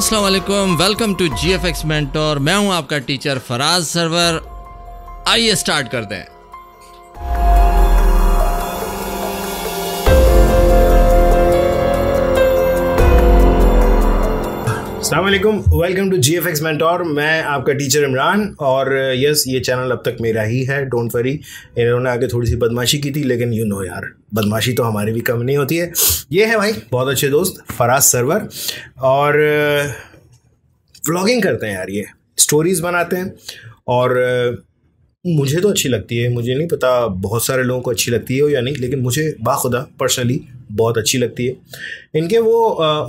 अस्सलाम वालेकुम, welcome to GFX mentor. मैं हूं आपका टीचर फराज सरवर। आइए स्टार्ट करते हैं। अस्सलाम वालेकुम, वेलकम टू GFX मेंटोर। मैं आपका टीचर इमरान और यस, ये चैनल अब तक मेरा ही है, डोंट वरी। इन्होंने आगे थोड़ी सी बदमाशी की थी, लेकिन यू नो यार, बदमाशी तो हमारी भी कम नहीं होती है। ये है भाई बहुत अच्छे दोस्त फराज सरवर, और व्लॉगिंग करते हैं यार, ये स्टोरीज़ बनाते हैं और मुझे तो अच्छी लगती है। मुझे नहीं पता बहुत सारे लोगों को अच्छी लगती है या नहीं, लेकिन मुझे बाखुदा पर्सनली बहुत अच्छी लगती है। इनके वो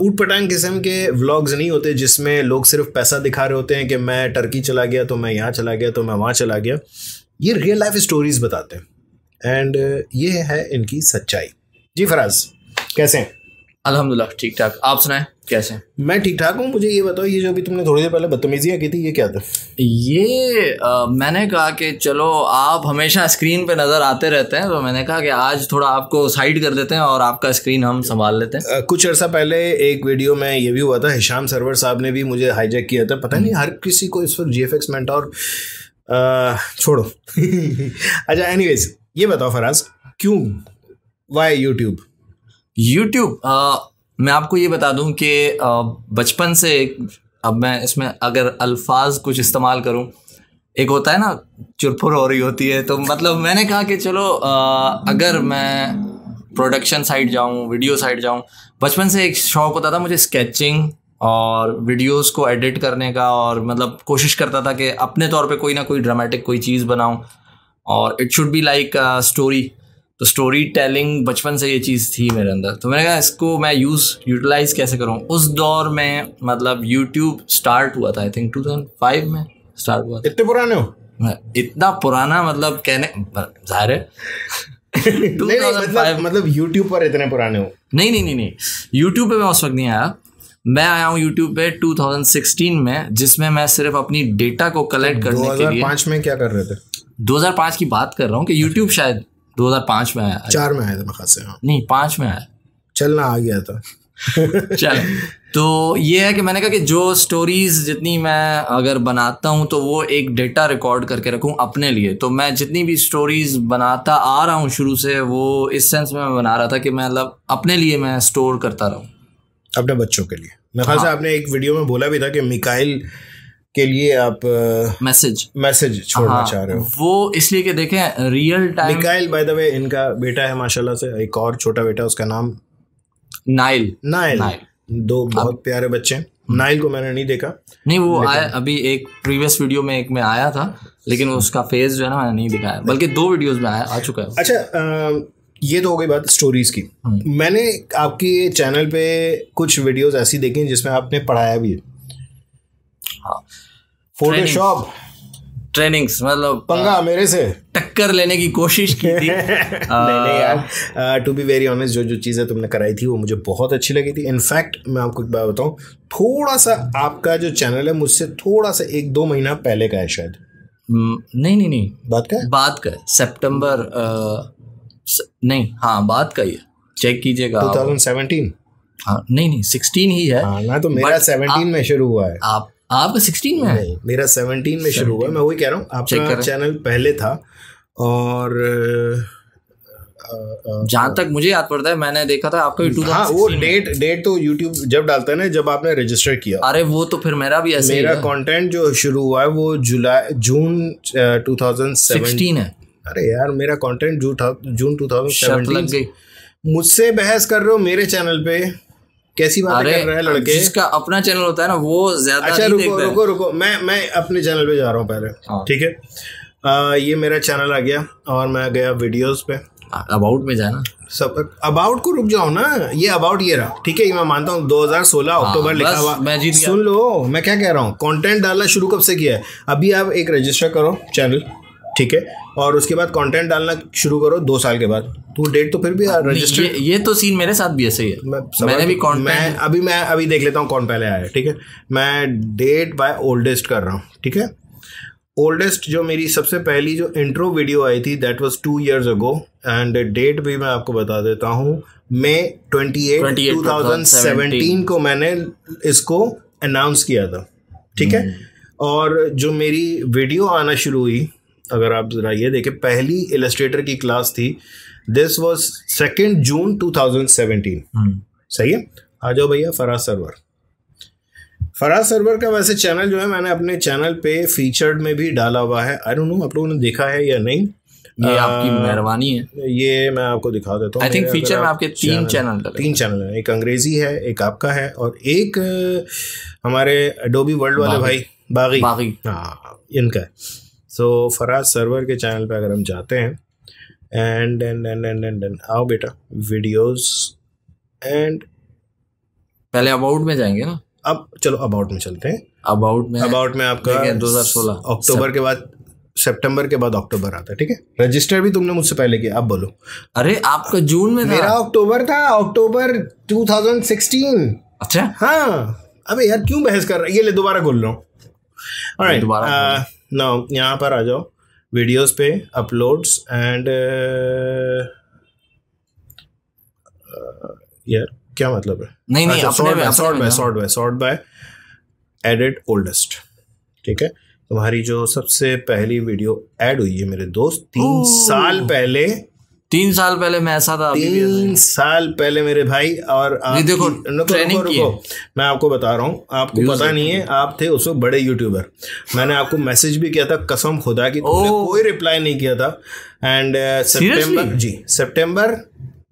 ऊट पटांग किस्म के व्लॉग्स नहीं होते जिसमें लोग सिर्फ पैसा दिखा रहे होते हैं कि मैं टर्की चला गया तो मैं यहाँ चला गया तो मैं वहाँ चला गया। ये रियल लाइफ स्टोरीज बताते हैं एंड ये है इनकी सच्चाई। जी फराज, कैसे हैं? अल्हम्दुलिल्लाह ठीक ठाक, आप सुनाएं कैसे? मैं ठीक ठाक हूँ। मुझे ये बताओ, ये जो अभी तुमने थोड़ी देर पहले बदतमीजियाँ की थी, ये क्या था? ये मैंने कहा कि चलो आप हमेशा स्क्रीन पे नज़र आते रहते हैं, तो मैंने कहा कि आज थोड़ा आपको साइड कर देते हैं और आपका स्क्रीन हम संभाल लेते हैं। कुछ अर्सा पहले एक वीडियो में ये भी हुआ था, हिशाम सरवर साहब ने भी मुझे हाईजैक किया था। पता नहीं हर किसी को इस वक्त GFX मेंटोर छोड़ो। अच्छा, एनीवेज ये बताओ फराज, क्यों, वाई यूट्यूब? मैं आपको ये बता दूं कि बचपन से, अब मैं इसमें अगर अल्फाज कुछ इस्तेमाल करूं, एक होता है ना चुरफुर हो रही होती है, तो मतलब मैंने कहा कि चलो अगर मैं प्रोडक्शन साइड जाऊं, वीडियो साइड जाऊं। बचपन से एक शौक़ होता था मुझे स्केचिंग और वीडियोस को एडिट करने का, और मतलब कोशिश करता था कि अपने तौर पे कोई ना कोई ड्रामेटिक कोई चीज़ बनाऊं और it should be like story. तो स्टोरी टेलिंग बचपन से ये चीज़ थी मेरे अंदर, तो मैंने कहा इसको मैं यूटिलाइज कैसे करूं। उस दौर में मतलब यूट्यूब स्टार्ट हुआ था, आई थिंक 2005 में स्टार्ट हुआ था। इतने पुराने हो? इतना पुराना मतलब कहने जाहिर है। 2005 मतलब यूट्यूब पर इतने पुराने हो? नहीं, यूट्यूब पे मैं उस वक्त नहीं आया। मैं आया हूँ यूट्यूब पे 2016 में, जिसमें मैं सिर्फ अपनी डेटा को कलेक्ट करने के लिए। 2005 में क्या कर रहे थे? 2005 की बात कर रहा हूँ कि यूट्यूब शायद 2005 में आया। 4 में आया था खास से। नहीं, 5 में आया। चलना आ गया था। चल, तो ये है कि मैंने कहा कि जो स्टोरीज जितनी मैं अगर बनाता हूँ तो वो एक डेटा रिकॉर्ड करके रखूँ अपने लिए। तो मैं जितनी भी स्टोरीज बनाता आ रहा हूँ शुरू से, वो इस सेंस में मैं बना रहा था कि मैं मतलब अपने लिए मैं स्टोर करता रहूँ, अपने बच्चों के लिए। मैं खास से आपने एक वीडियो में बोला भी था कि मिकाइल के लिए आप मैसेज छोड़ना चाह रहे हो। वो इसलिए कि देखें real time. Mikail by the way इनका बेटा है माशाल्लाह से, एक और छोटा बेटा, उसका नाम नाइल। दो बहुत प्यारे बच्चे हैं। नाइल को मैंने नहीं देखा। नहीं, वो आया अभी एक प्रीवियस वीडियो में एक में आया था, लेकिन उसका फेस जो है ना मैंने नहीं दिखाया, बल्कि 2 वीडियोस में आ चुका है। अच्छा, ये तो हो गई बात स्टोरीज की। मैंने आपके चैनल पे कुछ वीडियोस ऐसी देखी जिसमें आपने पढ़ाया भी है। हाँ, फोटोशॉप ट्रेनिंग्स, मतलब पंगा मेरे से टक्कर लेने की कोशिश की थी। नहीं यार, टू बी वेरी ऑनेस्ट, जो चीज़ें तुमने कराई थी वो मुझे बहुत अच्छी लगी थी। इनफैक्ट मैं आपको एक बात बताऊं, थोड़ा सा आपका जो चैनल है मुझसे थोड़ा सा 1-2 महीना पहले का है शायद। नहीं, बात का सितंबर, नहीं, हाँ बात का ही है, चेक कीजिएगा। 2017? हाँ, नहीं 16 ही है। हाँ ना, तो मेरा 17 में शुरू हुआ है। आपका 16 में है? नहीं, मेरा 17 में शुरू हुआ। मैं वही कह रहा हूँ, आपका चैनल पहले था। और जहाँ तक मुझे याद पड़ता है मैंने देखा था आपका भी 2016। हाँ, वो डेट तो यूट्यूब जब डालता है ना, जब आपने रजिस्टर किया। अरे वो तो फिर मेरा भी ऐसे मेरा कंटेंट जो शुरू हुआ है वो जून 2016 है। अरे यार, मेरा कंटेंट जून 2017। मुझसे बहस कर रहे हो मेरे चैनल पे, कैसी बात कर रहा है लड़के? जिसका अपना चैनल होता है ना वो ज्यादा। अच्छा रुको, मैं अपने चैनल पे जा रहा हूँ पहले। ठीक है, ये मेरा चैनल आ गया और मैं गया वीडियोस पे। अबाउट में जाना, सब अबाउट को रुक जाओ ना। ये अबाउट ये रहा, ठीक है, ये मैं मानता हूँ 2016 अक्टूबर लिखा हुआ। मैं जीत गया। सुन लो मैं क्या कह रहा हूँ, कंटेंट डालना शुरू कब से किया है? अभी आप एक रजिस्टर करो चैनल, ठीक है, और उसके बाद कंटेंट डालना शुरू करो 2 साल के बाद। तो डेट तो फिर भी रजिस्टर। ये तो सीन मेरे साथ भी ऐसे ही है। मैंने भी कंटेंट मैं अभी देख लेता हूँ कौन पहले आया है। ठीक है, मैं डेट बाय ओल्डेस्ट कर रहा हूँ। ठीक है, ओल्डेस्ट जो मेरी सबसे पहली जो इंट्रो वीडियो आई थी that was 2 years ago, and date भी मैं आपको बता देता हूँ, May 28, 2017 को मैंने इसको अनाउंस किया था, ठीक है। और जो मेरी वीडियो आना शुरू हुई, अगर आप जरा ये देखें, पहली इलस्ट्रेटर की क्लास थी, दिस वाज 2 जून 2017। सही है। आ जाओ भैया, फराज सरवर। फराज सरवर का वैसे चैनल जो है मैंने अपने चैनल पे फीचर्ड में भी डाला हुआ है। आई डोंट नो आप लोगों ने देखा है या नहीं। ये आपकी मेहरबानी है। ये मैं आपको दिखा देता हूँ। आई थिंक फीचर में आपके 3 चैनल हैं, एक अंग्रेजी है, एक आपका है, और एक हमारे एडोबी वर्ल्ड वाले भाई बागी, हाँ, इनका है। सो फराज सरवर के चैनल पे अगर हम जाते हैं एंड आओ बेटा, वीडियोस, एंड पहले अबाउट में जाएंगे ना। अब चलो अबाउट में चलते हैं। अबाउट में आपका 2016 अक्टूबर के बाद, सितंबर के बाद अक्टूबर आता है, ठीक है। रजिस्टर भी तुमने मुझसे पहले किया, अब बोलो। अरे आपका जून में था। मेरा अक्टूबर था, अक्टूबर 2016। अच्छा, हाँ। अबे यार क्यों बहस कर रहा है, ये ले दोबारा खोल रहा हूँ। ऑलराइट, नाउ यहाँ पर आ जाओ, वीडियोस पे, अपलोड्स, एंड यार क्या मतलब है? नहीं सॉर्ट बाय एडिट ओल्डेस्ट, ठीक है। तुम्हारी जो सबसे पहली वीडियो ऐड हुई है मेरे दोस्त 3 साल पहले। 3 साल पहले मैं ऐसा था, 3 साल पहले मेरे भाई। और आप देखो ट्रेनिंग की है। मैं आपको बता रहा हूँ, आपको पता नहीं है, आप थे उस वक्त बड़े यूट्यूबर। मैंने आपको मैसेज भी किया था, कसम खुदा की तुमने कोई रिप्लाई नहीं किया था। एंड सितंबर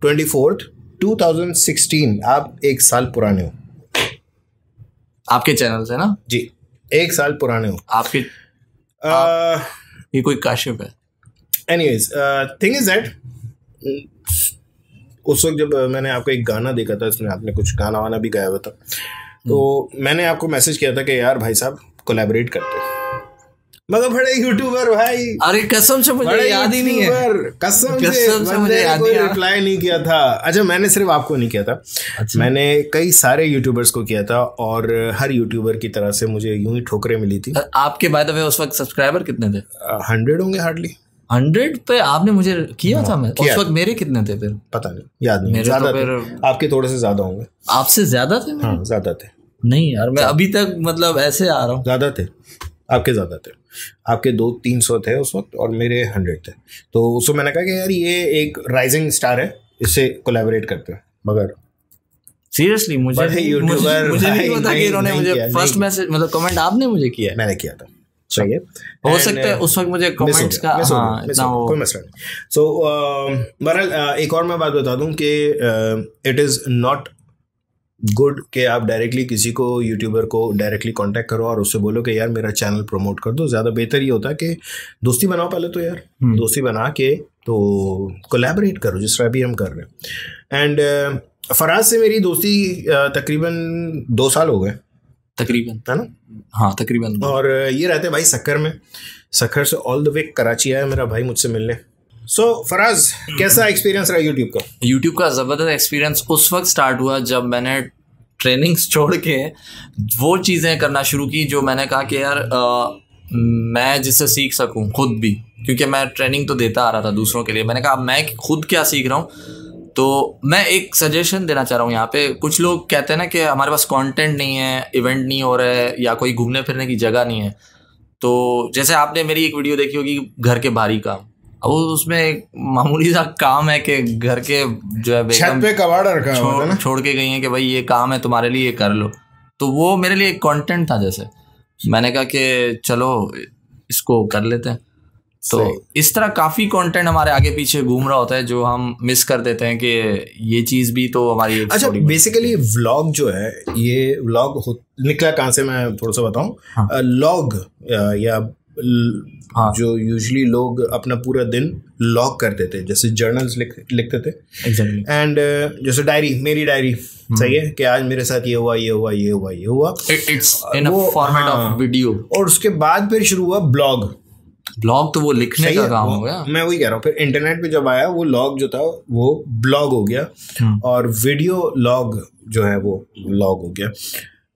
24, 2016, आप 1 साल पुराने हो आपके चैनल से ना जी, 1 साल पुराने हो आपके। ये कोई काशिफ है। एनीवेज, थिंग इज दैट उस वक्त जब मैंने आपको एक गाना देखा था, इसमें आपने कुछ गाना वाना भी गाया हुआ था, तो मैंने आपको मैसेज किया था कि यार भाई साहब कोलैबोरेट करते हैं। मगर बड़े यूट्यूबर भाई, अरे कसम से मुझे याद ही नहीं है, कसम से मुझे याद नहीं, रिप्लाई नहीं किया था। अच्छा, मैंने सिर्फ आपको नहीं किया था। अच्छा। मैंने कई सारे यूट्यूबर्स को किया था, और हर यूट्यूबर की तरह से मुझे यूं ही ठोकरें मिली थी। आपके बाय द वे उस वक्त सब्सक्राइबर कितने थे? 100 होंगे हार्डली। 100 पे आपने मुझे किया था? मैं उस वक्त मेरे कितने थे फिर? पता नहीं, याद नहीं। ज्यादा थे, आपके थोड़े से ज्यादा होंगे। आपसे ज्यादा थे? हाँ, ज्यादा थे। नहीं यार, मैं अभी तक मतलब ऐसे आ रहा हूँ। ज्यादा थे, आपके ज्यादा थे। आपके 200-300 थे उस वक्त, और मेरे 100 थे। तो उसको मैंने कहा कि यार ये एक राइजिंग स्टार है, इससे कोलैबोरेट करते हैं। मगर सीरियसली मुझे नहीं पता कि इन्होंने मुझे फर्स्ट मैसेज मतलब कमेंट आपने मुझे किया है। मैंने किया था, सही है। हो सकता है उस वक्त मुझे कमेंट्स का कोई मसला नहीं। सो बहरहाल एक और मैं बात बता दूं कि इट इज़ नॉट गुड कि आप डायरेक्टली किसी को, यूट्यूबर को डायरेक्टली कांटेक्ट करो और उससे बोलो कि यार मेरा चैनल प्रमोट कर दो। ज़्यादा बेहतर ये होता है कि दोस्ती बनाओ पहले तो यार, दोस्ती बना के तो कोलैबोरेट करो, जिस तरह भी हम कर रहे हैं। एंड फराज से मेरी दोस्ती तकरीबन 2 साल हो गए, तकरीबन, है ना? हाँ तकरीबन। और ये रहते भाई सक्कर में, सक्कर से ऑल द वे कराची आया मेरा भाई मुझसे मिलने। सो फराज, कैसा एक्सपीरियंस रहा यूट्यूब का? यूट्यूब का ज़बरदस्त एक्सपीरियंस उस वक्त स्टार्ट हुआ जब मैंने ट्रेनिंग्स छोड़ के वो चीज़ें करना शुरू की जो मैंने कहा कि यार मैं जिससे सीख सकूं खुद भी, क्योंकि मैं ट्रेनिंग तो देता आ रहा था दूसरों के लिए। मैंने कहा मैं खुद क्या सीख रहा हूँ। तो मैं एक सजेशन देना चाह रहा हूँ यहाँ पे। कुछ लोग कहते हैं ना कि हमारे पास कंटेंट नहीं है, इवेंट नहीं हो रहा है, या कोई घूमने फिरने की जगह नहीं है। तो जैसे आपने मेरी एक वीडियो देखी होगी घर के बाहरी काम, अब उसमें एक मामूली सा काम है कि घर के जो है छत पे कबाड़ रखा है, छोड़ के गई है कि भाई ये काम है तुम्हारे लिए, ये कर लो। तो वो मेरे लिए एक कंटेंट था। जैसे मैंने कहा कि चलो इसको कर लेते हैं। तो इस तरह काफ़ी कंटेंट हमारे आगे पीछे घूम रहा होता है जो हम मिस कर देते हैं कि ये चीज़ भी तो हमारी। अच्छा, बेसिकली व्लॉग जो है, ये व्लॉग निकला कहाँ से, मैं थोड़ा सा बताऊँ। हाँ। लॉग या हाँ। जो यूजुअली लोग अपना पूरा दिन लॉग करते थे, जैसे जर्नल्स लिखते थे। एग्जैक्टली। एंड जैसे डायरी, मेरी डायरी, सही है कि आज मेरे साथ ये हुआ, ये हुआ, ये हुआ, ये हुआ। It's in a format of video. और उसके बाद फिर शुरू हुआ ब्लॉग। ब्लॉग तो वो लिखने का काम हो गया। मैं वही कह रहा हूँ, फिर इंटरनेट पे जब आया वो लॉग जो था वो ब्लॉग हो गया, और वीडियो लॉग जो है वो लॉग हो गया।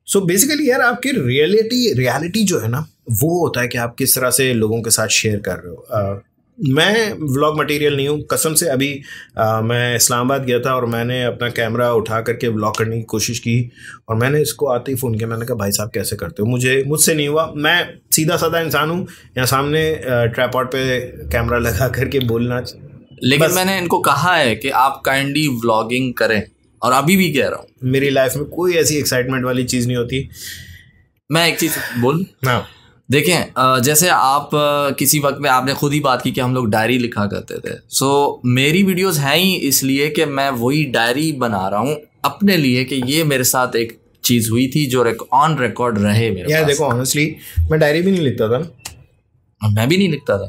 सो बेसिकली यार आपकी रियलिटी जो है ना, वो होता है कि आप किस तरह से लोगों के साथ शेयर कर रहे हो। मैं व्लॉग मटेरियल नहीं हूँ कसम से। अभी मैं इस्लामाबाद गया था और मैंने अपना कैमरा उठा करके व्लॉग करने की कोशिश की और मैंने इसको आते ही फ़ोन किया। मैंने कहा भाई साहब कैसे करते हो, मुझसे नहीं हुआ। मैं सीधा साधा इंसान हूँ, यहाँ सामने ट्राइपॉड पे कैमरा लगा करके बोलना। लेकिन मैंने इनको कहा है कि आप काइंडली व्लॉगिंग करें, और अभी भी कह रहा हूँ। मेरी लाइफ में कोई ऐसी एक्साइटमेंट वाली चीज़ नहीं होती। मैं एक चीज़ बोल, हाँ देखें, जैसे आप किसी वक्त में आपने खुद ही बात की कि हम लोग डायरी लिखा करते थे। सो मेरी वीडियोस हैं ही इसलिए कि मैं वही डायरी बना रहा हूँ अपने लिए कि ये मेरे साथ एक चीज़ हुई थी जो ऑन रिकॉर्ड रहे मेरे यार। देखो ऑनेस्टली मैं डायरी भी नहीं लिखता था, मैं भी नहीं लिखता था,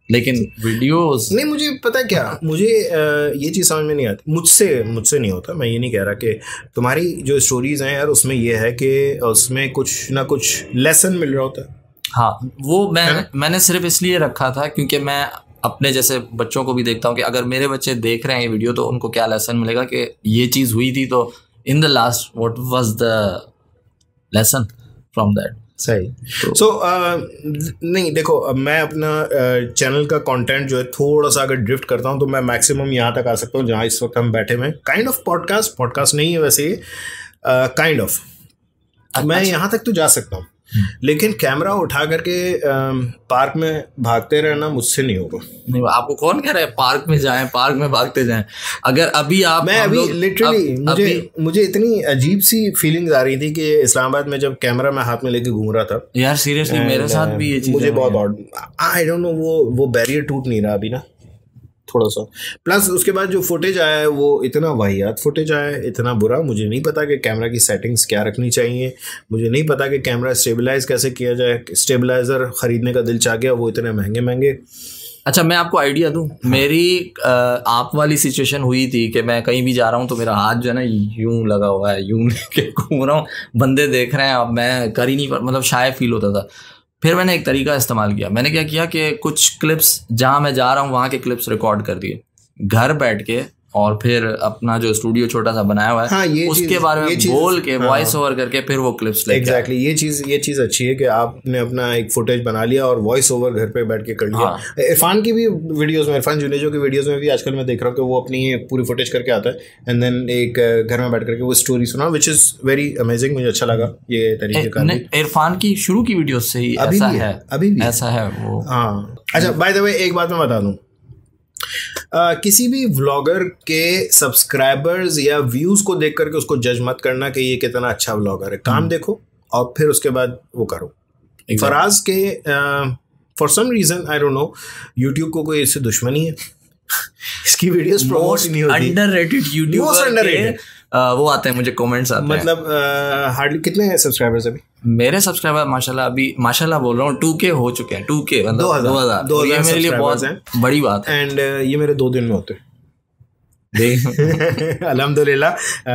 लेकिन वीडियोस नहीं। मुझे पता है क्या, मुझे ये चीज़ समझ में नहीं आती। मुझसे नहीं होता। मैं ये नहीं कह रहा कि तुम्हारी जो स्टोरीज़ हैं यार उसमें ये है कि उसमें कुछ ना कुछ लेसन मिल रहा होता है। हाँ, वो मैंने सिर्फ इसलिए रखा था क्योंकि मैं अपने जैसे बच्चों को भी देखता हूँ कि अगर मेरे बच्चे देख रहे हैं ये वीडियो तो उनको क्या लेसन मिलेगा कि ये चीज़ हुई थी, तो in the last what was the lesson from that. सही। सो नहीं देखो, अब मैं अपना चैनल का कंटेंट जो है थोड़ा सा अगर ड्रिफ्ट करता हूँ तो मैं मैक्सिमम यहाँ तक आ सकता हूँ जहाँ इस वक्त हम बैठे हुए हैं। काइंड ऑफ पॉडकास्ट नहीं है वैसे, काइंड ऑफ मैं यहाँ तक तो जा सकता हूँ, लेकिन कैमरा उठा करके पार्क में भागते रहना मुझसे नहीं होगा। नहीं, आपको कौन कह रहा है पार्क में जाएं, पार्क में भागते जाएं? अगर अभी आप मैं अभी लिटरली मुझे इतनी अजीब सी फीलिंग्स आ रही थी कि इस्लामाबाद में जब कैमरा मैं हाथ में लेके घूम रहा था। यार सीरियसली मेरे साथ भी ये चीज़ मुझे बहुत ऑड, आई डोंट नो, वो बैरियर टूट नहीं रहा अभी ना थोड़ा सा। प्लस उसके बाद जो फुटेज आया है वो इतना वाहियात फुटेज आया है, इतना बुरा। मुझे नहीं पता कि कैमरा की सेटिंग्स क्या रखनी चाहिए, मुझे नहीं पता कि कैमरा स्टेबलाइज कैसे किया जाए। स्टेबलाइजर ख़रीदने का दिल चाह गया, वो इतने महंगे महंगे। अच्छा, मैं आपको आइडिया दूं। मेरी आप वाली सिचुएशन हुई थी कि मैं कहीं भी जा रहा हूं तो मेरा हाथ जो है ना यूं लगा हुआ है, यूं लेके घूम रहा हूँ, बंदे देख रहे हैं, अब मैं कर ही नहीं पा, मतलब शायद फील होता था। फिर मैंने एक तरीका इस्तेमाल किया। मैंने क्या किया कि कुछ क्लिप्स जहाँ मैं जा रहा हूँ वहाँ के क्लिप्स रिकॉर्ड कर दिए घर बैठ के, और फिर अपना जो स्टूडियो छोटा सा बनाया हुआ है, हाँ, उसके बारे में बोल के वॉइस ओवर करके फिर वो क्लिप्स लेके एग्जैक्टली ये चीज़ अच्छी है कि आपने अपना एक फुटेज बना लिया और वॉइस ओवर घर पे बैठ के कर लिया। हाँ। इरफान की भी वीडियोस में, इरफान जुनेजो की वीडियोस में भी आजकल मैं देख रहा हूँ कि वो अपनी पूरी फुटेज करके आता है एंड देन एक घर में बैठ करके वो स्टोरी सुना, विच इज़ वेरी अमेजिंग। मुझे अच्छा लगा ये तरीके का। इरफान की शुरू की वीडियोस से ही ऐसा है, अभी भी ऐसा है वो। हाँ अच्छा, बाय द वे एक बात मैं बता दूँ, किसी भी व्लॉगर के सब्सक्राइबर्स या व्यूज को देख करके उसको जज मत करना कि ये कितना अच्छा व्लॉगर है। काम देखो और फिर उसके बाद वो करो। फराज के for some reason I don't know, YouTube को कोई इससे दुश्मनी है इसकी वीडियोस प्रमोट नहीं होती। अंडररेटेड यूट्यूबर वो आते हैं, मुझे कमेंट्स आते हैं। मतलब हार्डली कितने सब्सक्राइबर्स अभी? मेरे सब्सक्राइबर माशाल्लाह, अभी माशाल्लाह बोल रहा हूँ 2K हो चुके हैं। 2K मतलब 2000 ये मेरे लिए बहुत बड़ी बात है। एंड ये मेरे 2 दिन में होते हैं अल्हम्दुलिल्लाह।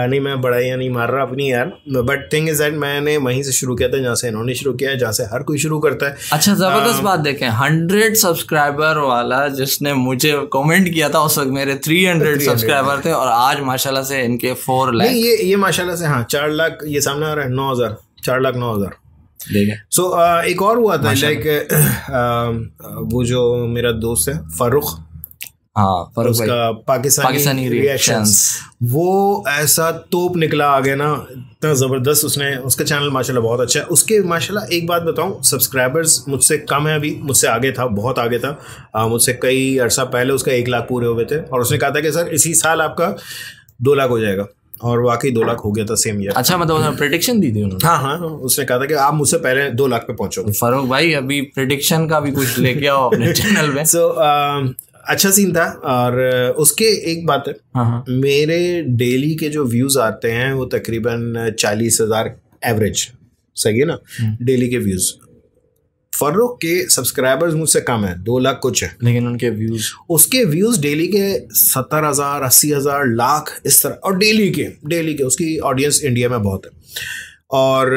नहीं मैं बड़ाइयाँ नहीं मार रहा अपनी यार, बट थिंग इज दैट मैंने वहीं से शुरू किया था जहाँ से इन्होंने शुरू किया है, जहाँ से हर कोई शुरू करता है। अच्छा, जबरदस्त बात देखें, 100 सब्सक्राइबर वाला जिसने मुझे कमेंट किया था उस वक्त मेरे 300 सब्सक्राइबर थे, और आज माशाल्लाह से इनके 4 लाख। ये माशाल्लाह से हाँ 4 लाख ये सामने आ रहा है, 9,000 4,09,000 देखें। सो एक और हुआ था लाइक वो जो मेरा दोस्त है फारूक, हाँ उसका पाकिस्तानी रिएक्शंस, वो ऐसा तोप निकला आगे ना, इतना ज़बरदस्त। उसका चैनल माशाल्लाह बहुत अच्छा है। उसके माशाल्लाह एक बात बताऊं, सब्सक्राइबर्स मुझसे कम है अभी, मुझसे आगे था, बहुत आगे था। मुझसे कई अर्सा पहले उसका 1 लाख पूरे हुए थे और उसने कहा था कि सर इसी साल आपका 2 लाख हो जाएगा, और वाकई 2 लाख हो गया था सेम ईयर। अच्छा, मतलब उसने प्रेडिक्शन दी थी उन्होंने? हाँ, उसने कहा था कि आप मुझसे पहले 2 लाख पे पहुंचोगे। फारूक भाई अभी प्रेडिक्शन का भी कुछ लेके आओ अपने चैनल में। सो अच्छा सीन था। और उसके एक बात है, मेरे डेली के जो व्यूज आते हैं वो तकरीबन 40,000 एवरेज, सही है ना, डेली के व्यूज। फर्रुख के सब्सक्राइबर्स मुझसे कम है, 2 लाख कुछ है, लेकिन उसके व्यूज डेली के 70,000 80,000 लाख इस तरह, और डेली के उसकी ऑडियंस इंडिया में बहुत है। और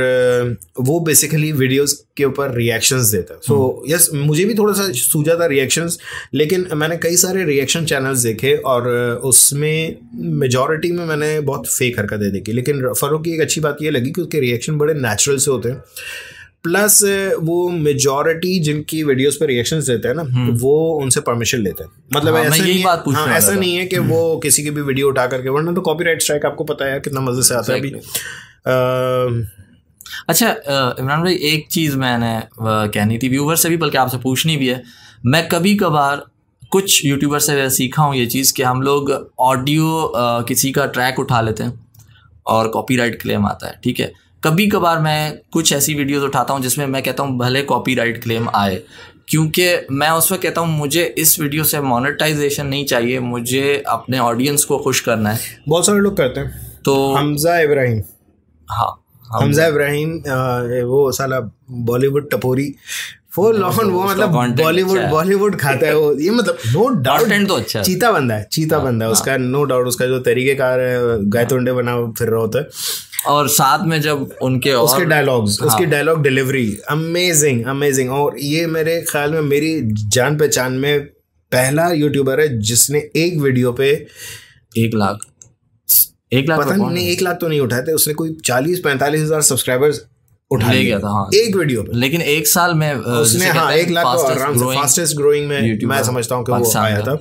वो बेसिकली वीडियोस के ऊपर रिएक्शंस देता है। सो यस, मुझे भी थोड़ा सा सूझा था रिएक्शंस, लेकिन मैंने कई सारे रिएक्शन चैनल्स देखे और उसमें मेजॉरिटी में मैंने बहुत फेक हरकतें देखी। लेकिन फर्रुख की एक अच्छी बात ये लगी कि उसके रिएक्शन बड़े नेचुरल से होते हैं। प्लस वो मेजॉरिटी जिनकी वीडियोस पे रिएक्शंस देते हैं ना वो उनसे परमिशन लेते हैं, मतलब हाँ, ऐसा मैं यही बात पूछने वाला ऐसा था। नहीं है कि वो किसी की भी वीडियो उठा करके, वरना तो कॉपीराइट स्ट्राइक आपको पता है कितना मजे से आता है अभी। अच्छा इमरान भाई, एक चीज़ मैंने कहनी थी व्यूवर से भी, बल्कि आपसे पूछनी भी है। मैं कभी कभार कुछ यूट्यूबर से सीखा हूँ ये चीज़ कि हम लोग ऑडियो किसी का ट्रैक उठा लेते हैं और कॉपीराइट क्लेम आता है, ठीक है। कभी कभार मैं कुछ ऐसी वीडियोस उठाता हूँ जिसमें मैं कहता हूँ भले कॉपीराइट क्लेम आए, क्योंकि मैं उस वक्त कहता हूँ मुझे इस वीडियो से मोनेटाइजेशन नहीं चाहिए, मुझे अपने ऑडियंस को खुश करना है। बहुत सारे लोग करते हैं। तो हमजा इब्राहिम, हाँ हमजा इब्राहिम वो साला बॉलीवुड टपोरी फुल ऑन, वो मतलब बॉलीवुड खाता है वो, ये मतलब नो डाउट तो अच्छा चीता बंदा है, चीता बंदा है उसका, नो डाउट। उसका जो तरीकेकार है, गाय तोंडे बना फिर रहा होता है, और साथ में जब उसके डायलॉग्स, उसकी डायलॉग डिलीवरी अमेजिंग अमेजिंग। और ये मेरे ख्याल में मेरी जान पहचान में पहला यूट्यूबर है जिसने एक वीडियो पे 1 लाख पता नहीं 1 लाख तो नहीं उठाए थे उसने, कोई 40-45 हजार सब्सक्राइबर्स उठा ले गया था हाँ, एक वीडियो पे। लेकिन 1 साल में उसने 1 लाख तो आराम से फास्टेस्ट ग्रोइंग में मैं समझता हूँ कि वो आया था।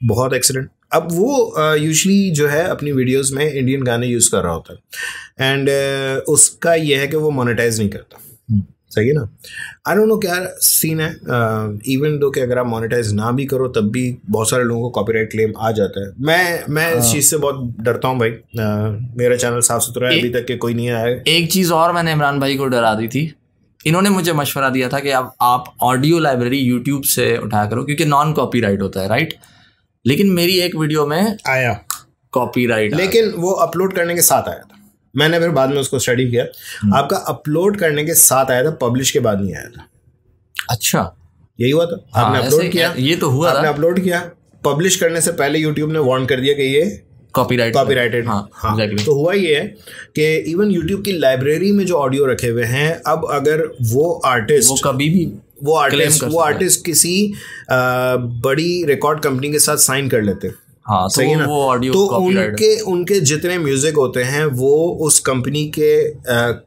बहुत एक्सीलेंट। अब वो यूजुअली जो है अपनी वीडियोस में इंडियन गाने यूज कर रहा होता है, एंड उसका ये है कि वो मोनेटाइज नहीं करता, सही है ना। आई डोंट नो क्या सीन है, इवन दो कि अगर आप मोनेटाइज ना भी करो तब भी बहुत सारे लोगों को कॉपीराइट क्लेम आ जाता है। मैं इस चीज़ से बहुत डरता हूँ भाई। मेरा चैनल साफ सुथरा है, अभी तक के कोई नहीं आया। एक चीज़ और मैंने इमरान भाई को डरा दी थी, इन्होंने मुझे मशवरा दिया था कि आप ऑडियो लाइब्रेरी यूट्यूब से उठाया करो क्योंकि नॉन कॉपीराइट होता है, राइट। लेकिन मेरी एक वीडियो में आया कॉपीराइट, लेकिन वो अपलोड करने के साथ आया था। मैंने फिर बाद में उसको स्टडी किया, आपका अपलोड करने के साथ आया था, पब्लिश के बाद नहीं आया था। अच्छा, यही हुआ था। आपने अपलोड किया, ये तो हुआ, आपने अपलोड किया, पब्लिश करने से पहले यूट्यूब ने वार्न कर दिया कि ये कॉपीराइटेड। हाँ, तो हुआ ये है कि इवन यूट्यूब की लाइब्रेरी में जो ऑडियो रखे हुए हैं, अब अगर वो आर्टिस्ट कभी भी वो आर्टिस्ट किसी बड़ी रिकॉर्ड कंपनी के साथ साइन कर लेते हैं, हाँ, सही है ना, वो ऑडियो तो उनके जितने म्यूजिक होते हैं वो उस कंपनी के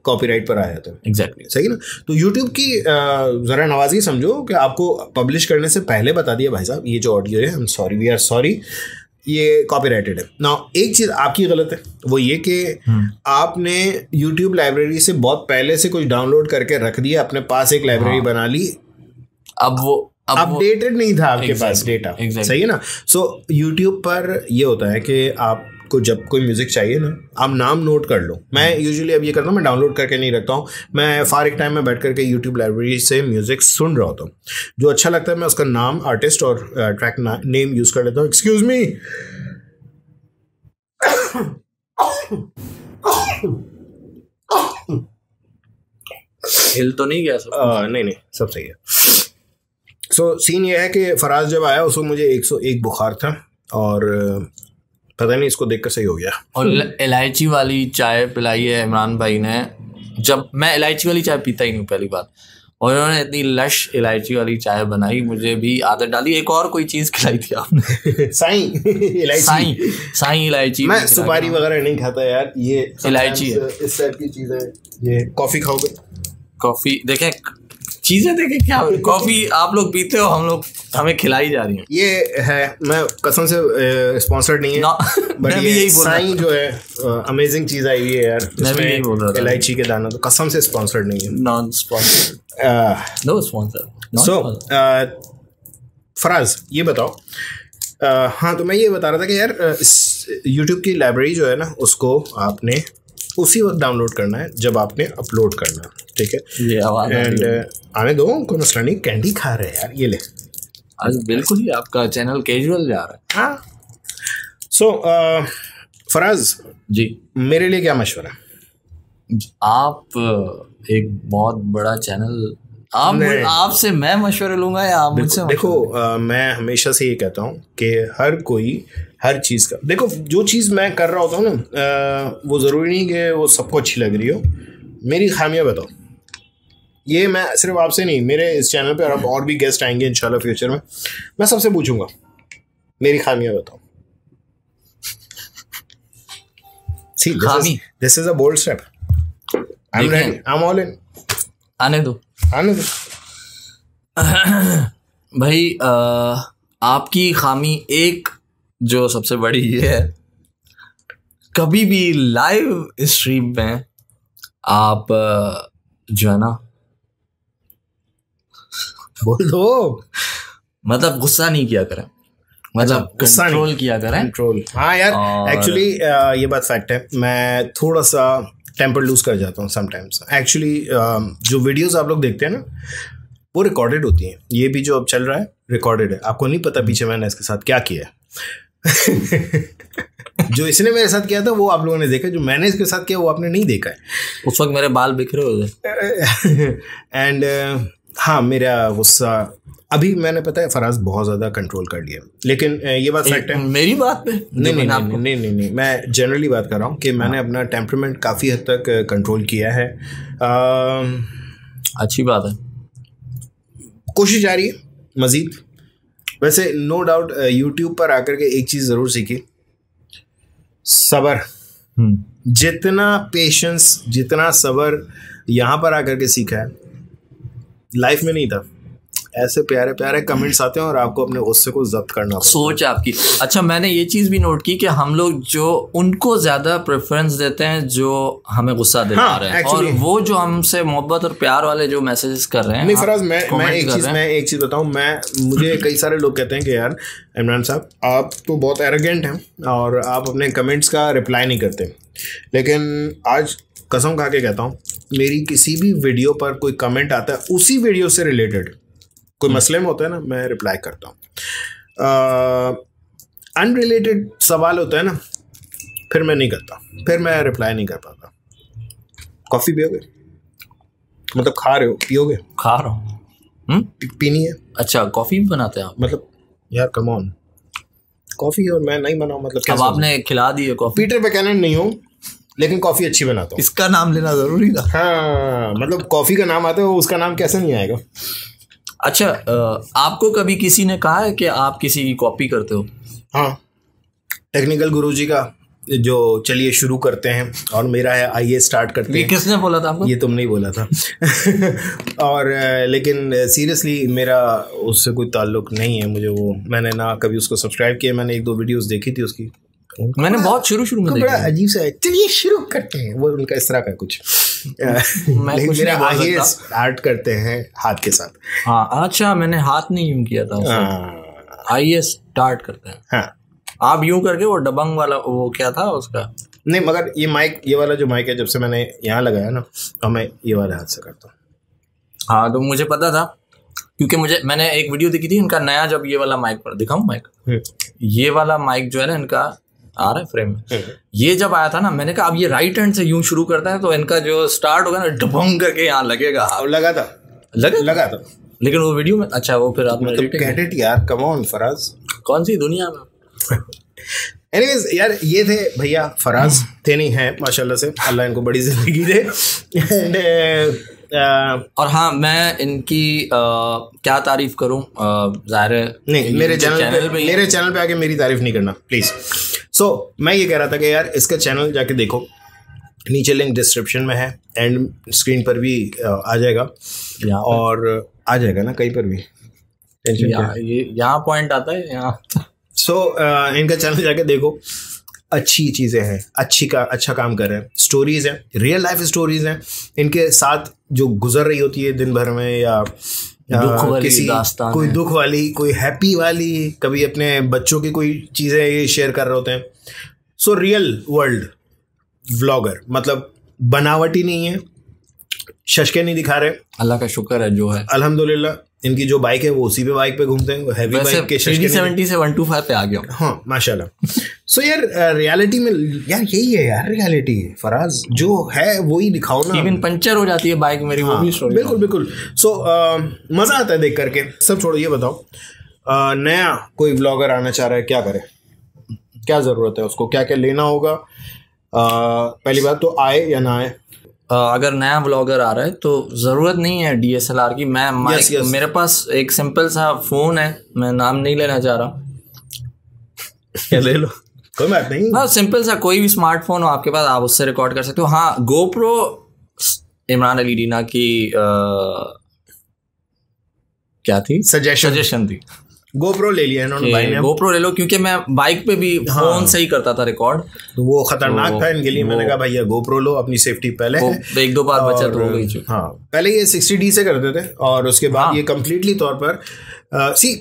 कॉपीराइट पर आ जाते हैं। एग्जैक्टली, सही ना। तो यूट्यूब की जरा नवाजी समझो कि आपको पब्लिश करने से पहले बता दिया भाई साहब ये जो ऑडियो है, I am sorry, we are sorry, ये कॉपीराइटेड है। नाउ एक चीज़ आपकी गलत है, वो ये कि आपने यूट्यूब लाइब्रेरी से बहुत पहले से कुछ डाउनलोड करके रख दिया, अपने पास एक लाइब्रेरी बना ली, अब वो अपडेटेड नहीं था आपके पास डेटा, सही है ना। सो यूट्यूब पर ये होता है कि आपको जब कोई म्यूजिक चाहिए ना, आप नाम नोट कर लो। मैं यूजुअली अब ये करता हूँ, मैं डाउनलोड करके नहीं रखता हूँ, मैं फारिग टाइम में बैठ करके यूट्यूब लाइब्रेरी से म्यूजिक सुन रहा होता हूँ, जो अच्छा लगता है मैं उसका नाम, आर्टिस्ट और ट्रैक नेम यूज कर लेता हूँ। एक्सक्यूज मी, हिल तो नहीं गया सब? नहीं सब सही है। सो सीन ये है कि फराज जब आया उसको मुझे 101 बुखार था, और पता नहीं इसको देखकर सही हो गया। और इलायची वाली चाय पिलाई है इमरान भाई ने, जब मैं इलायची वाली चाय पीता ही नहीं पहली बार, और उन्होंने इतनी लश इलायची वाली चाय बनाई, मुझे भी आदत डाली। एक और कोई चीज़ खिलाई थी आपने? साई इलायची। मैं सुपारी वगैरह नहीं खाता यार, ये इलायची है, इस टाइप की चीज़ है। ये कॉफ़ी खाओगे? कॉफ़ी देखें, चीज़ें देखें, क्या कॉफ़ी आप लोग पीते हो, हम लोग हमें खिलाई जा रही है। ये है, मैं कसम से स्पॉन्सर्ड नहीं है, बट ये साई जो है अमेजिंग चीज़ आई हुई है यार, इसमें इलायची के दाना, तो कसम से स्पॉन्सर्ड नहीं है, नॉन स्पॉन्सर्ड, नो स्पॉन्सर्ड। सो फराज ये बताओ, हाँ तो मैं ये बता रहा था कि यार यूट्यूब की लाइब्रेरी जो है ना, उसको आपने उसी वक्त डाउनलोड करना है जब आपने अपलोड करना है, ठीक है। ये आवाज एंड आने दो, कोई मसला नहीं, कैंडी खा रहे हैं यार, ये ले। आज बिल्कुल ही आपका चैनल कैजुअल जा रहा है। हाँ, सो फराज जी, मेरे लिए क्या मशवरा है? आप एक बहुत बड़ा चैनल, आपसे मैं मशवरे लूंगा या आप मुझसे? देखो मैं हमेशा से ये कहता हूँ कि हर कोई हर चीज़ का, देखो जो चीज़ मैं कर रहा होता हूँ ना, वो ज़रूरी नहीं कि वो सबको अच्छी लग रही हो। मेरी खामियां बताओ, ये मैं सिर्फ आपसे नहीं, मेरे इस चैनल पे और भी गेस्ट आएंगे इंशाल्लाह फ्यूचर में, मैं सबसे पूछूंगा मेरी खामियां बताओ। See, this is a bold step. I'm ready. I'm all in. आने दो। भाई आपकी खामी एक जो सबसे बड़ी ये है, कभी भी लाइव स्ट्रीम में आप जो है ना, बोल दो, मतलब गुस्सा नहीं किया करें, मतलब कंट्रोल किया करें। कंट्रोल, हाँ यार, एक्चुअली ये बात फैक्ट है, मैं थोड़ा सा टेम्पर लूज कर जाता हूँ समटाइम्स। एक्चुअली जो वीडियोस आप लोग देखते हैं ना, वो रिकॉर्डेड होती हैं। ये भी जो अब चल रहा है रिकॉर्डेड है, आपको नहीं पता पीछे मैंने इसके साथ क्या किया है। जो इसने मेरे साथ किया था वो आप लोगों ने देखा, जो मैंने इसके साथ किया वो आपने नहीं देखा है। उस वक्त मेरे बाल बिखरे हुए थे। एंड हाँ, मेरा गुस्सा अभी मैंने, पता है, फराज बहुत ज़्यादा कंट्रोल कर लिया, लेकिन ये बात फैक्ट है। मेरी बात पे नहीं, मैं जनरली बात कर रहा हूँ कि मैंने अपना टेम्परामेंट काफ़ी हद तक कंट्रोल किया है। अच्छी बात है, कोशिश जारी है मज़ीद। वैसे नो डाउट यूट्यूब पर आकर के एक चीज़ ज़रूर सीखी, सब्र। जितना पेशेंस, जितना सब्र यहाँ पर आकर के सीखा है, लाइफ में नहीं था। ऐसे प्यारे प्यारे कमेंट्स आते हैं और आपको अपने गुस्से को जब्त करना पड़ता है। सोच आपकी। अच्छा, मैंने ये चीज़ भी नोट की कि हम लोग जो उनको ज़्यादा प्रेफरेंस देते हैं जो हमें गुस्सा दिला रहे हैं, और वो जो हमसे मोहब्बत और प्यार वाले जो मैसेजेस कर रहे हैं। नहीं फराज, मैं एक चीज़ बताऊं, मुझे कई सारे लोग कहते हैं कि यार इमरान साहब, आप तो बहुत एरोगेंट हैं और आप अपने कमेंट्स का रिप्लाई नहीं करते। लेकिन आज कसम खा के कहता हूँ, मेरी किसी भी वीडियो पर कोई कमेंट आता है उसी वीडियो से रिलेटेड, कोई मसले में होता है ना, मैं रिप्लाई करता हूँ। अनरिलेटेड सवाल होता है ना, फिर मैं नहीं करता, फिर मैं रिप्लाई नहीं कर पाता। कॉफ़ी पियोगे? मतलब खा रहे हो, पियोगे? खा रहा हूँ। पीनी है? अच्छा, कॉफ़ी भी बनाते हैं आप? मतलब यार कम ऑन, कॉफ़ी और मैं नहीं बनाऊँ मतलब? अब आपने खिला दी है कॉफ़ी। पीटर बुकैनन नहीं हूँ, लेकिन कॉफ़ी अच्छी बनाता हूँ। इसका नाम लेना ज़रूरी था। हाँ, मतलब कॉफ़ी का नाम आता है, उसका नाम कैसे नहीं आएगा? अच्छा, आपको कभी किसी ने कहा है कि आप किसी की कॉपी करते हो? हाँ, टेक्निकल गुरुजी का जो चलिए शुरू करते हैं, और मेरा है आइए स्टार्ट करते हैं। ये किसने बोला था आपको? ये तुमने ही बोला था। और लेकिन सीरियसली मेरा उससे कोई ताल्लुक नहीं है। मुझे वो, मैंने ना कभी उसको सब्सक्राइब किया, मैंने 1-2 वीडियोस देखी थी उसकी, मैंने बहुत शुरू में बड़ा अजीब सा है, चलिए शुरू करते हैं, वो उनका इस तरह का कुछ। लेकिन मेरा आइए स्टार्ट करते हैं हाथ के साथ। हाँ, अच्छा, मैंने हाथ नहीं यूं किया था, आइए स्टार्ट करते हैं। हाँ, आप यूं करके, वो डबंग वाला वो क्या था उसका? नहीं, मगर ये माइक, ये वाला जो माइक है, जब से मैंने यहाँ लगाया ना, तो मैं ये वाले हाथ से करता हूँ। हाँ, तो मुझे पता था, क्योंकि मैंने एक वीडियो देखी थी इनका नया, जब ये वाला माइक पर दिखाऊं, माइक, ये वाला माइक जो है ना इनका आ रहा है फ्रेम में, ये जब आया था ना, मैंने कहा अब ये राइट हैंड से यूं शुरू करता है तो इनका जो स्टार्ट होगा ना, डबंग करके यहाँ लगेगा। लगा था। लेकिन वो वीडियो में, अच्छा, वो फिर आपने गेट इट यार, कम ऑन फराज, कौन सी दुनिया में। एनीवेज यार, ये थे भैया फराज, थे नहीं है माशाल्लाह से, अल्लाह इनको बड़ी जिंदगी दे। एंड और हाँ, मैं इनकी क्या तारीफ करूं, जाहिर है नहीं, मेरे चैनल पे आके मेरी तारीफ नहीं करना प्लीज। सो मैं ये कह रहा था कि यार इसका चैनल जाके देखो, नीचे लिंक डिस्क्रिप्शन में है, एंड स्क्रीन पर भी आ जाएगा, और आ जाएगा ना कहीं पर भी, यहाँ पॉइंट आता है यहाँ। सो इनका चैनल जाके देखो, अच्छी चीज़ें हैं, अच्छा काम कर रहे हैं, स्टोरीज़ हैं, रियल लाइफ स्टोरीज़ हैं, इनके साथ जो गुजर रही होती है दिन भर में, या किसी कोई दुख वाली, कोई हैप्पी वाली, कभी अपने बच्चों की कोई चीज़ें शेयर कर रहे होते हैं। सो रियल वर्ल्ड व्लॉगर, मतलब बनावटी नहीं है, शशके नहीं दिखा रहे। अल्लाह का शुक्र है जो है, अल्हम्दुलिल्लाह। इनकी जो बाइक है वो उसी पे बाइक पे घूमते हैं, हैवी बाइक के 370 से 125 पे आ गया। हाँ माशाल्लाह। सो यार रियलिटी में यार यही है यार, रियलिटी फराज जो है वही दिखाओ ना। इवन पंचर हो जाती है बाइक मेरी, वो भी स्टोरी। बिल्कुल। सो मज़ा आता है देख करके। सब छोड़ो, ये बताओ, नया कोई व्लॉगर आना चाह रहा है, क्या करे, क्या ज़रूरत है उसको, क्या क्या लेना होगा? पहली बात तो आए या ना आए। अगर नया ब्लॉगर आ रहा है तो ज़रूरत नहीं है DSLR की। मैं मेरे पास एक सिंपल सा फ़ोन है, मैं नाम नहीं लेना चाह रहा, क्या ले लो, कोई बात नहीं। हाँ, सिंपल सा कोई भी स्मार्टफोन हो आपके पास, आप उससे रिकॉर्ड कर सकते हो। हाँ, GoPro इमरान अली डीना की क्या थी सजेशन थी, गोप्रो ले लिया इन्होंने भाई ने। गोप्रो ले लो, क्योंकि मैं बाइक पे भी फोन से ही करता था रिकॉर्ड, तो वो खतरनाक था इनके लिए। मैंने कहा भैया गोप्रो लो, अपनी सेफ्टी पहले है। एक दो बार बचत हो गई। हाँ, पहले ये 60D से करते थे और उसके बाद ये कम्प्लीटली तौर पर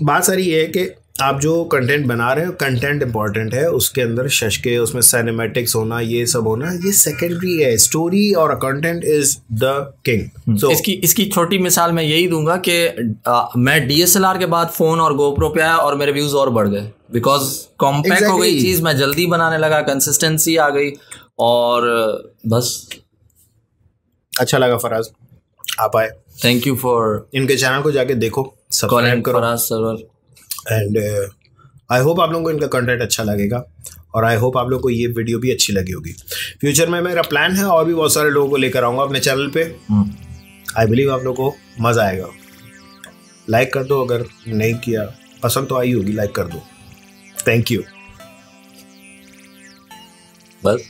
बात सारी ये है कि आप जो कंटेंट बना रहे हो, कंटेंट इंपॉर्टेंट है, उसके अंदर शशके, उसमें सिनेमैटिक्स होना, ये सब होना, ये सेकेंडरी है। स्टोरी और content is the king. So, इसकी छोटी मिसाल मैं यही दूंगा कि मैं DSLR के बाद फोन और गोप्रो पे आया और मेरे व्यूज और बढ़ गए, बिकॉज कॉम्पैक्ट हो गई चीज, मैं जल्दी बनाने लगा, कंसिस्टेंसी आ गई, और बस। अच्छा लगा फराज आप आए, थैंक यू फॉर। इनके चैनल को जाके देखो, सब्सक्राइब करो Faraz server, and I hope आप लोगों को इनका कंटेंट अच्छा लगेगा, और आई होप आप लोगों को ये वीडियो भी अच्छी लगी होगी। फ्यूचर में मेरा प्लान है और भी बहुत सारे लोगों को लेकर आऊँगा अपने चैनल पे। आई बिलीव आप लोगों को मज़ा आएगा। लाइक कर दो, अगर नहीं किया, पसंद तो आई होगी, लाइक कर दो। Thank you. बस।